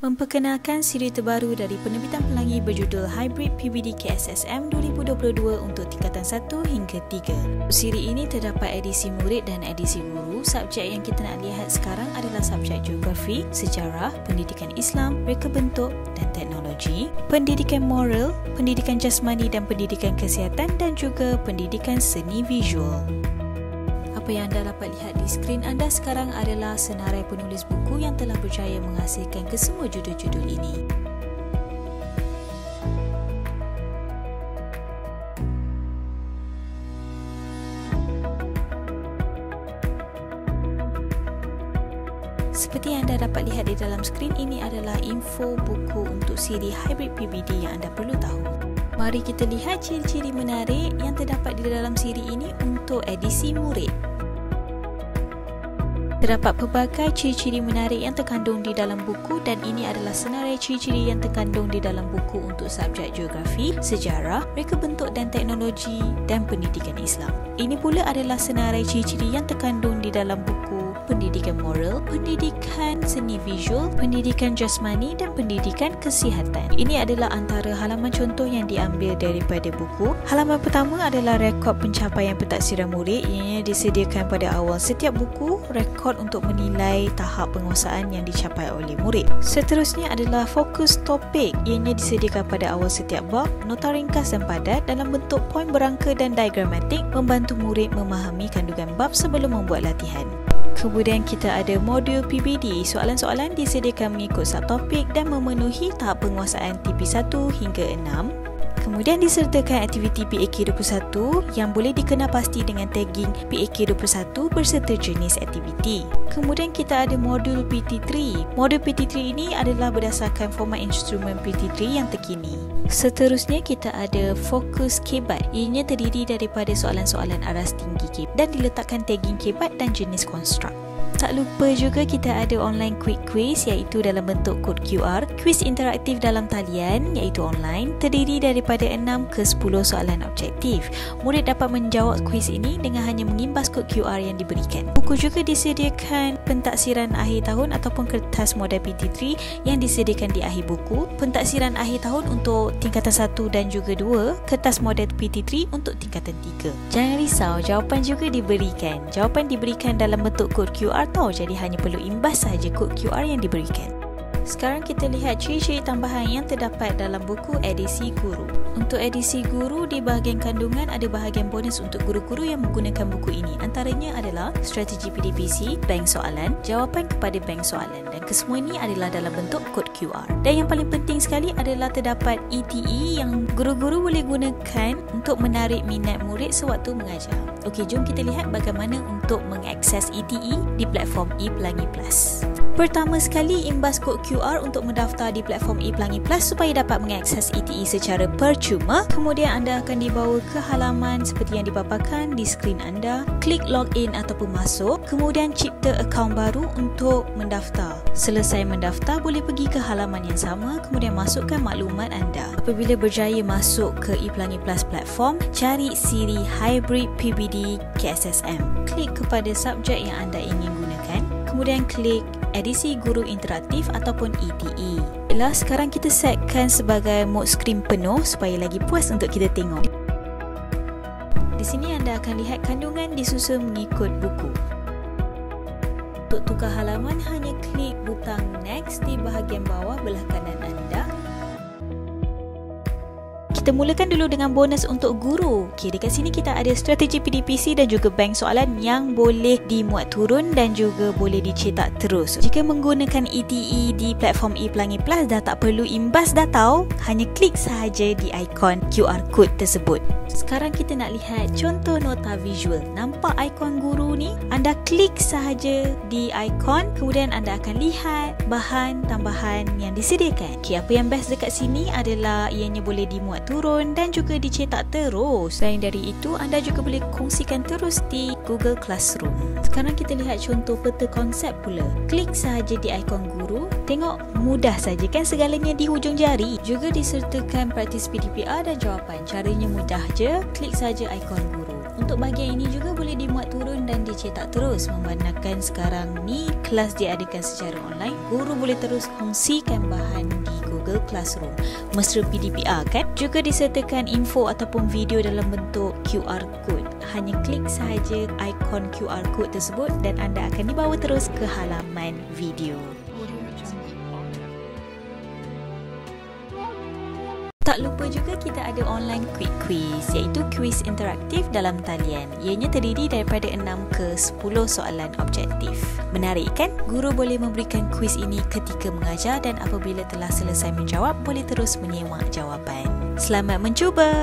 Memperkenalkan siri terbaru dari penerbitan Pelangi berjudul Hybrid PBD KSSM 2022 untuk tingkatan 1 hingga 3. Siri ini terdapat edisi murid dan edisi guru. Subjek yang kita nak lihat sekarang adalah subjek geografi, sejarah, pendidikan Islam, reka bentuk dan teknologi, pendidikan moral, pendidikan jasmani dan pendidikan kesihatan dan juga pendidikan seni visual. Apa yang anda dapat lihat di skrin anda sekarang adalah senarai penulis buku yang telah berjaya menghasilkan kesemua judul-judul ini. Seperti yang anda dapat lihat di dalam skrin ini adalah info buku untuk siri Hybrid PBD yang anda perlu tahu. Mari kita lihat ciri-ciri menarik yang terdapat di dalam siri ini untuk edisi murid. Terdapat pelbagai ciri-ciri menarik yang terkandung di dalam buku dan ini adalah senarai ciri-ciri yang terkandung di dalam buku untuk subjek geografi, sejarah, reka bentuk dan teknologi dan pendidikan Islam. Ini pula adalah senarai ciri-ciri yang terkandung di dalam buku pendidikan moral, pendidikan seni visual, pendidikan jasmani dan pendidikan kesihatan. Ini adalah antara halaman contoh yang diambil daripada buku. Halaman pertama adalah rekod pencapaian pentaksiran murid yang disediakan pada awal setiap buku, rekod untuk menilai tahap penguasaan yang dicapai oleh murid. Seterusnya adalah fokus topik ianya disediakan pada awal setiap bab, nota ringkas dan padat dalam bentuk poin berangka dan diagramatik membantu murid memahami kandungan bab sebelum membuat latihan. Kemudian kita ada modul PBD. Soalan-soalan disediakan mengikut subtopik dan memenuhi tahap penguasaan TP1 hingga 6. Kemudian disertakan aktiviti PAK21 yang boleh dikenal pasti dengan tagging PAK21 berserta jenis aktiviti. Kemudian kita ada modul PT3. Modul PT3 ini adalah berdasarkan format instrumen PT3 yang terkini. Seterusnya kita ada fokus kebat. Ianya terdiri daripada soalan-soalan aras tinggi kebat dan diletakkan tagging kebat dan jenis konstruk. Tak lupa juga kita ada online quick quiz iaitu dalam bentuk kod QR, quiz interaktif dalam talian iaitu online, terdiri daripada 6 ke 10 soalan objektif. Murid dapat menjawab quiz ini dengan hanya mengimbas kod QR yang diberikan. Buku juga disediakan pentaksiran akhir tahun ataupun kertas model PT3 yang disediakan di akhir buku, pentaksiran akhir tahun untuk tingkatan 1 dan juga 2, kertas model PT3 untuk tingkatan 3. Jangan risau, jawapan juga diberikan. Jawapan diberikan dalam bentuk kod QR jadi hanya perlu imbas sahaja kod QR yang diberikan. Sekarang kita lihat ciri-ciri tambahan yang terdapat dalam buku edisi guru. Untuk edisi guru, di bahagian kandungan ada bahagian bonus untuk guru-guru yang menggunakan buku ini. Antaranya adalah strategi PDPC, bank soalan, jawapan kepada bank soalan dan kesemua ini adalah dalam bentuk kod QR. Dan yang paling penting sekali adalah terdapat ETE yang guru-guru boleh gunakan untuk menarik minat murid sewaktu mengajar. Okey, jom kita lihat bagaimana untuk mengakses ETE di platform ePelangi Plus. Pertama sekali, imbas kod QR untuk mendaftar di platform ePelangi Plus supaya dapat mengakses ETE secara percuma. Kemudian anda akan dibawa ke halaman seperti yang dipaparkan di skrin anda. Klik login ataupun masuk. Kemudian cipta akaun baru untuk mendaftar. Selesai mendaftar, boleh pergi ke halaman yang sama. Kemudian masukkan maklumat anda. Apabila berjaya masuk ke ePelangi Plus platform, cari siri Hybrid PBD KSSM. Klik kepada subjek yang anda ingin gunakan. Kemudian klik edisi guru interaktif ataupun ETE. Sekarang kita setkan sebagai mode skrin penuh supaya lagi puas untuk kita tengok. Di sini anda akan lihat kandungan disusun mengikut buku. Untuk tukar halaman, hanya klik butang next di bahagian bawah belah kanan anda. Kita mulakan dulu dengan bonus untuk guru. Okey, dekat sini kita ada strategi PDPC dan juga bank soalan yang boleh dimuat turun dan juga boleh dicetak terus. Jika menggunakan ETE di platform ePelangi Plus dah tak perlu imbas dah tahu, hanya klik sahaja di ikon QR code tersebut. Sekarang kita nak lihat contoh nota visual. Nampak ikon guru ni? Anda klik sahaja di ikon, kemudian anda akan lihat bahan tambahan yang disediakan. Okey, apa yang best dekat sini adalah ianya boleh dimuat turun dan juga dicetak terus. Selain dari itu, anda juga boleh kongsikan terus di Google Classroom. Sekarang kita lihat contoh peta konsep pula. Klik sahaja di ikon guru. Tengok, mudah saja kan, segalanya di hujung jari. Juga disertakan praktis PDPR dan jawapan. Caranya mudah je, klik saja ikon guru. Untuk bahagian ini juga boleh dimuat turun online dan dicetak terus. Memandangkan sekarang ni kelas diadakan secara online, guru boleh terus kongsikan bahan di Google Classroom. Mesra PDPR kan? Juga disertakan info ataupun video dalam bentuk QR code. Hanya klik sahaja ikon QR code tersebut dan anda akan dibawa terus ke halaman video. Tak lupa juga kita ada online quick quiz, iaitu kuis interaktif dalam talian. Ianya terdiri daripada 6 ke 10 soalan objektif. Menarik kan? Guru boleh memberikan kuis ini ketika mengajar dan apabila telah selesai menjawab, boleh terus menyemak jawapan. Selamat mencuba!